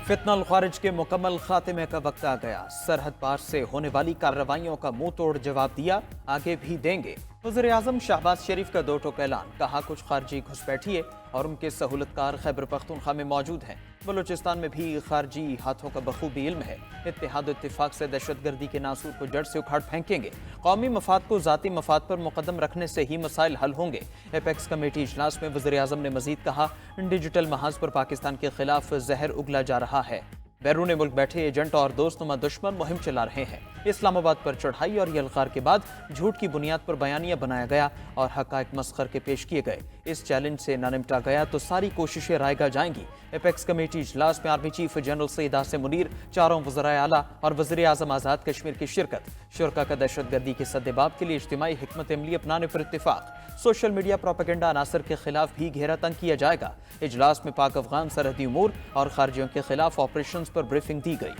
फितना खारिज के मुकम्मल खात्मे का वक्त आ गया। सरहद पार से होने वाली कार्रवाइयों का मुंह तोड़ जवाब दिया, आगे भी देंगे। वज़ीर आज़म शहबाज शरीफ का दो टोक ऐलान, कहा कुछ खारजी घुसपैठिए और उनके सहूलतकार खैबर पख्तूनख्वा में मौजूद हैं। बलूचिस्तान में भी खारजी हाथों का बखूबी इल्म है। इत्तेहाद इत्तेफाक से दहशतगर्दी के नासूर को जड़ से उखाड़ फेंकेंगे। कौमी मफाद को ज़ाती मफाद पर मुकदम रखने से ही मसाइल हल होंगे। एपेक्स कमेटी इजलास में वज़ीर आज़म ने मजीद कहा, डिजिटल महाज पर पाकिस्तान के खिलाफ जहर उगला जा रहा है। बैरून मुल्क बैठे एजेंट और दोस्तनुमा दुश्मन मुहिम चला रहे हैं। इस्लामाबाद पर चढ़ाई और यलगार के बाद झूठ की बुनियाद पर बयानिया बनाया गया और हकायक मस्खर के पेश किए गए। इस चैलेंज से न निपटा गया तो सारी कोशिशें रायगा जाएंगी। एपेक्स कमेटी इजलास में army chief general Saeed Asim Munir, चारों वज़राए आला और वज़ीर आज़म आज़ाद कश्मीर की शिरकत। शुरका का दहशतगर्दी के सद्देबाब के लिए इज्तिमाई हिकमत अमली अपनाने पर इत्तेफाक। सोशल मीडिया प्रोपेगेंडा अनासर के खिलाफ भी घेरा तंग किया जाएगा। इजलास में पाक अफगान सरहदी उमूर और खारजियों के खिलाफ ऑपरेशंस पर ब्रीफिंग दी गई।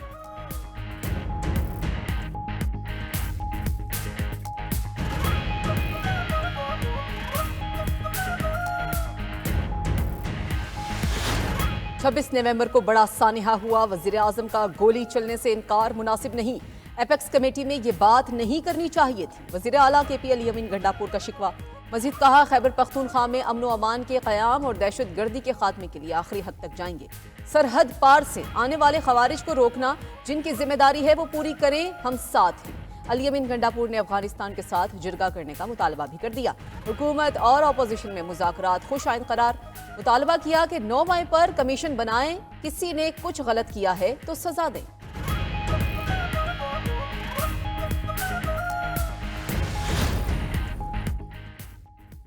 छब्बीस नवंबर को बड़ा सानिहा हुआ। वजीर आजम का गोली चलने से इनकार मुनासिब नहीं। एपेक्स कमेटी में ये बात नहीं करनी चाहिए थी। वजीर आला KP अली अमीन गंडापुर का शिकवा। मजीद कहा, खैबर पख्तूनख्वा में अमन व अमान के क़याम और दहशत गर्दी के खात्मे के लिए आखिरी हद तक जाएंगे। सरहद पार से आने वाले खवारिज को रोकना जिनकी जिम्मेदारी है वो पूरी करें, हम साथ हैं। अली अमीन गंडापुर ने अफगानिस्तान के साथ जिरगा करने का मुतालबा भी कर दिया। हुकूमत और अपोजिशन में मुज़ाकरात खुश आइंद करार। मुतालबा किया कि 9 मई पर कमीशन बनाएं, किसी ने कुछ गलत किया है तो सजा दें।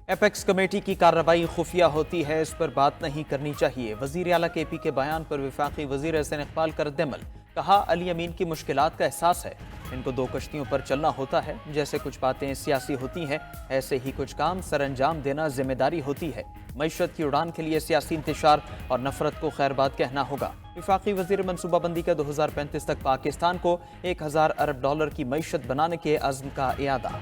एपेक्स कमेटी की कार्रवाई खुफिया होती है, इस पर बात नहीं करनी चाहिए। वज़ीर आला KP के बयान पर वफाकी वज़ीर एहसन इकबाल का रद्द-ए-अमल। कहा, अली अमीन की मुश्किलात का एहसास है। इनको 2 कश्तियों पर चलना होता है। जैसे कुछ बातें सियासी होती हैं, ऐसे ही कुछ काम सरअंजाम देना जिम्मेदारी होती है। मईशत की उड़ान के लिए सियासी इंतशार और नफरत को खैरबाद कहना होगा। वफाकी वज़ीर मनसूबाबंदी का 2035 तक पाकिस्तान को 1000 अरब डॉलर की मईशत बनाने के अज़्म का इयादा।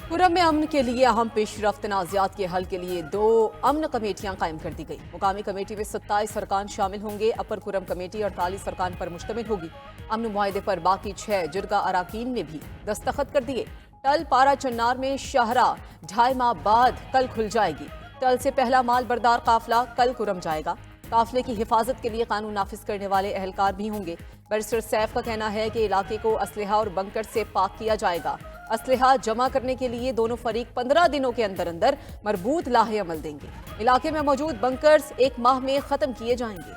कुरम में अमन के लिए अहम पेशरफ्त। तनाज़ात के हल के लिए 2 अमन कमेटियां कायम कर दी गई। मुकामी कमेटी में 27 अरकान शामिल होंगे। अपर कुरम कमेटी 48 अरकान पर मुश्तमिल होगी। अमन मुआहदे पर बाकी 6 जिरगा अराकीन ने भी दस्तखत कर दिए। टल पारा चन्नार में शाहरा 2.5 माह बाद कल खुल जाएगी। टल से पहला माल बरदार काफिला कल कुरम जाएगा। काफिले की हिफाजत के लिए कानून नाफिज करने वाले अहलकार भी होंगे। बैरिस्टर सैफ का कहना है कि इलाके को असलहा और बंकर से पाक किया जाएगा। असलहा जमा करने के लिए दोनों फरीक 15 दिनों के अंदर अंदर मरबूत लाहे अमल देंगे। इलाके में मौजूद बंकर्स 1 माह में खत्म किए जाएंगे।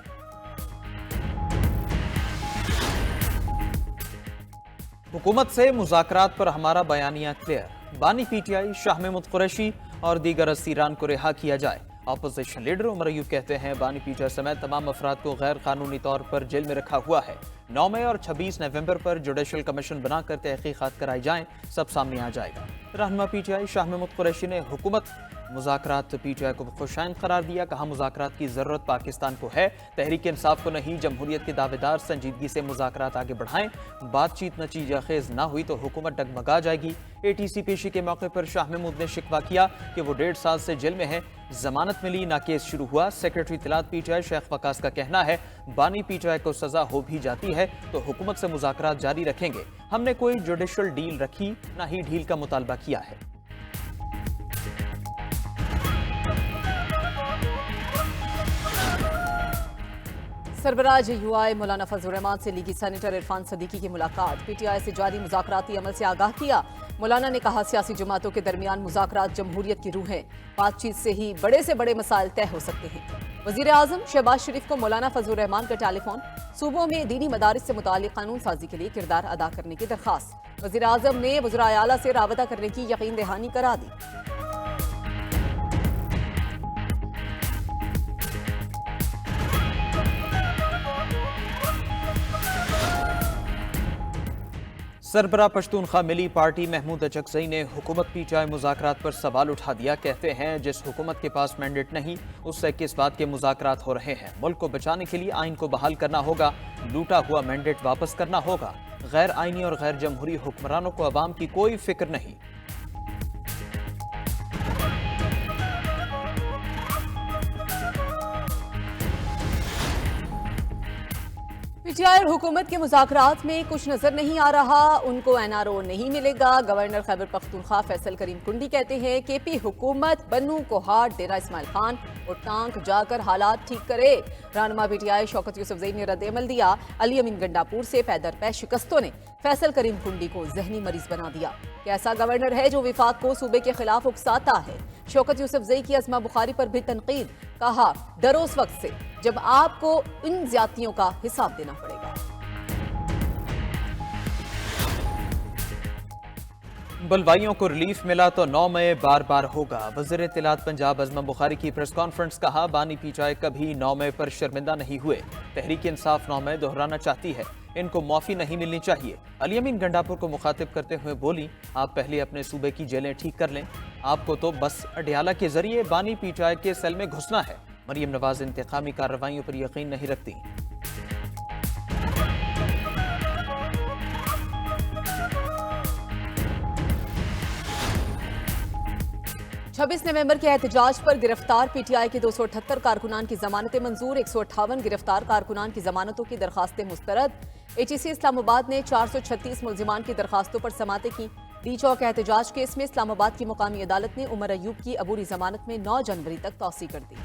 हुकूमत से मुज़ाकरात पर हमारा बयानिया क्लियर। बानी PTI शाह महमूद कुरैशी और दीगर असीरान को रिहा किया जाए। अपोजिशन लीडर उमर अयूब कहते हैं, बानी PTI समेत तमाम अफराद को गैर कानूनी तौर पर जेल में रखा हुआ है। 9 मई और 26 नवंबर पर जुडिशल कमीशन बनाकर तहकीकात कराई जाएं, सब सामने आ जाएगा। रहनुमा PTI शाह महमूद कुरैशी ने हुकूमत मुज़ाकरात PTI को खुशाइन करार दिया। कहा, मुज़ाकरात की ज़रूरत पाकिस्तान को है, तहरीक इंसाफ को नहीं। जमहूरियत के दावेदार संजीदगी से मुज़ाकरात आगे बढ़ाएं। बातचीत नतीजा खेज ना हुई तो हुकूमत डगमगा जाएगी। ATC पेशी के मौके पर शाह महमूद ने शिकवा किया कि वो 1.5 साल से जेल में है। जमानत मिली ना केस शुरू हुआ। सेक्रेटरी इत्तलात PTI शेख वकास का कहना है, बानी PTI को सजा हो भी जाती है तो हुकूमत से मुज़ाकरात जारी रखेंगे। हमने कोई जुडिशल डील रखी ना ही ढील का मुतालबा किया है। सरबराज UI मौलाना फजल रहमान से लीगी सेनेटर इरफान सदीकी की मुलाकात। PTI से जारी मुज़ाकराती अमल से आगाह किया। मौलाना ने कहा, सियासी जमातों के दरमियान मुज़ाकरात जमहूरियत की रूह है। बातचीत से ही बड़े से बड़े मसाइल तय हो सकते हैं। वज़ीर आज़म शहबाज शरीफ को मौलाना फजल रहमान का टेलीफोन। सूबों में दीनी मदारिस से मुतालिक कानून साजी के लिए किरदार अदा करने की दरख्वास्त। वज़ीर आज़म ने वज़राए आला से राबता करने की यकीन दहानी करा दी। सरबरा पश्तूनख्वा मिली पार्टी महमूद अचकज़ई ने हुकूमत PTI मुज़ाकरात पर सवाल उठा दिया। कहते हैं, जिस हुकूमत के पास मैंडेट नहीं उससे किस बात के मुज़ाकरात हो रहे हैं। मुल्क को बचाने के लिए आइन को बहाल करना होगा, लूटा हुआ मैंडेट वापस करना होगा। गैर आइनी और गैर जमहूरी हुक्मरानों को अवाम की कोई फिक्र नहीं। पीटीआई और हुकूमत के मुज़ाकरात में कुछ नजर नहीं आ रहा, उनको एनआरओ नहीं मिलेगा। गवर्नर खैबर पख्तूनख्वा फैसल करीम कुंडी कहते हैं केपी हुकूमत बन्नू कोहाट डेरा इस्माइल खान और टांक जाकर हालात ठीक करे। रहनुमा पीटीआई शौकत यूसुफजई ने रद्द-ए-अमल दिया। अली अमीन गंडापुर से पैदर शिकस्तों ने फैसल करीम कुंडी को जहनी मरीज बना दिया। कैसा गवर्नर है जो विफाक को सूबे के खिलाफ उकसाता है। शौकत यूसुफजई की अज़मा बुखारी पर भी तनकीद, कहा डरो उस वक्त से जब आपको इन ज्यादतियों का हिसाब देना पड़ेगा। बलवाइयों को रिलीफ मिला तो 9 मई बार बार होगा। वज़ीर इत्तलात पंजाब अज़मा बुखारी की प्रेस कॉन्फ्रेंस, कहा बानी पीटीआई कभी 9 मई पर शर्मिंदा नहीं हुए। तहरीक इंसाफ 9 मई दोहराना चाहती है, इनको माफी नहीं मिलनी चाहिए। अली अमीन गंडापुर को मुखातिब करते हुए बोली, आप पहले अपने सूबे की जेलें ठीक कर लें, आपको तो बस अडियाला के जरिए बानी पीटीआई के सेल में घुसना है। मरियम नवाज इंतकामी कार्रवाइयों पर यकीन नहीं रखती। 26 नवंबर के एहतजाज पर गिरफ्तार पीटीआई के 278 कारकुनान की जमानतें मंजूर। 158 गिरफ्तार कारकुनान की जमानतों की दरखास्तें मुस्तरद। एचईसी इस्लामाबाद ने 436 मुलजिमान की दरखास्तों पर समातें की। डी चौक एहतजाज केस में इस्लामाबाद की मुकामी अदालत ने उमर अयूब की अबूरी जमानत में 9 जनवरी तक तौसी कर दी।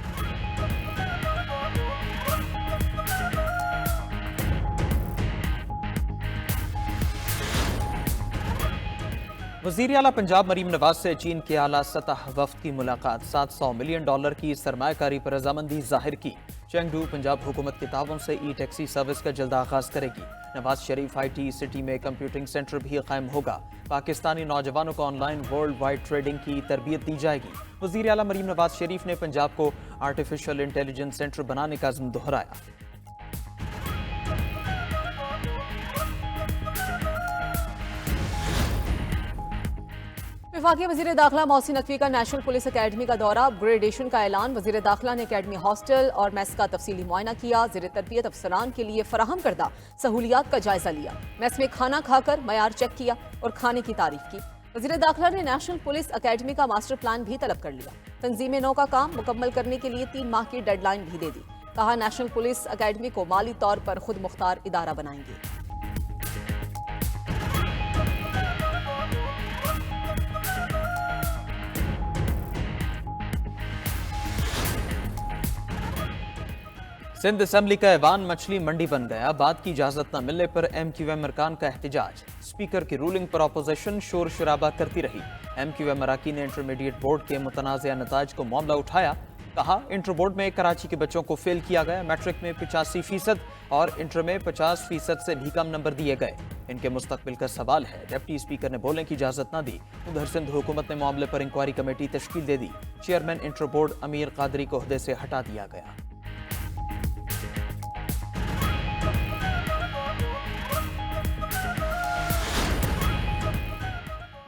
वज़ीर आला पंजाब मरीम नवाज से चीन के आला सतह वफ्द की मुलाकात। $700 मिलियन की सरमायाकारी पर रजामंदी जाहिर की। चेंगडू पंजाब हुकूमत के ताउन से ई टैक्सी सर्विस का जल्द आगाज करेगी। नवाज शरीफ IT सिटी में कंप्यूटिंग सेंटर भी कायम होगा। पाकिस्तानी नौजवानों को ऑनलाइन वर्ल्ड वाइड ट्रेडिंग की तरबियत दी जाएगी। वज़ीर आला मरीम नवाज शरीफ ने पंजाब को आर्टिफिशियल इंटेलिजेंस सेंटर बनाने का अज़्म दोहराया। वफाकी वज़ीर दाखिला मोहसिन नकवी का नेशनल पुलिस अकेडमी का दौरा। अपग्रेडेशन का ऐलान। वज़ीर दाखिला ने अकेडमी हॉस्टल और मेस का तफसीली मुआयना किया। ज़ेर तरबियत अफसरान के लिए फराहम करदा सहूलियात का जायजा लिया। मेस में खाना खाकर मयार चेक किया और खाने की तारीफ की। वज़ीर दाखिला ने नेशनल पुलिस अकेडमी का मास्टर प्लान भी तलब कर लिया। तंजीम नौ का काम मुकम्मल करने के लिए 3 माह की डेडलाइन भी दे दी। कहा नेशनल पुलिस अकेडमी को माली तौर पर खुद मुख्तार इदारा बनाएंगे। सिंध असेंबली का ऐवान मछली मंडी बन गया। बात की इजाजत न मिलने पर MQM अरकान का एहतजाज। स्पीकर की रूलिंग पर अपोजिशन शोर शराबा करती रही। MQM अरकान ने इंटरमीडिएट बोर्ड के मुतनाज़िया नताज को मामला उठाया। कहा इंटर बोर्ड में कराची के बच्चों को फेल किया गया। मैट्रिक में 85% और इंटर में 50% से भी कम नंबर दिए गए। इनके मुस्तकबिल का सवाल है। डिप्टी स्पीकर ने बोलने की इजाजत न दी। उधर सिंध हुकूमत ने मामले पर इंक्वायरी कमेटी तश्कील दे दी। चेयरमैन इंटर बोर्ड अमीर कादरी को ओहदे से हटा दिया गया।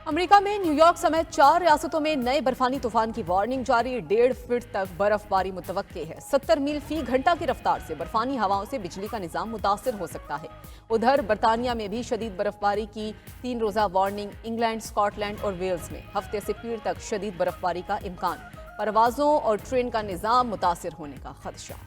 अमेरिका में न्यूयॉर्क समेत 4 रियासतों में नए बर्फानी तूफान की वार्निंग जारी। 1.5 फीट तक बर्फबारी मुतवक्के है। 70 मील फी घंटा की रफ्तार से बर्फानी हवाओं से बिजली का निजाम मुतासर हो सकता है। उधर बरतानिया में भी शदीद बर्फबारी की 3 रोजा वार्निंग। इंग्लैंड, स्कॉटलैंड और वेल्स में हफ्ते से पीर तक शदीद बर्फबारी का इम्कान। परवाजों और ट्रेन का निजाम मुतासर होने का खदशा।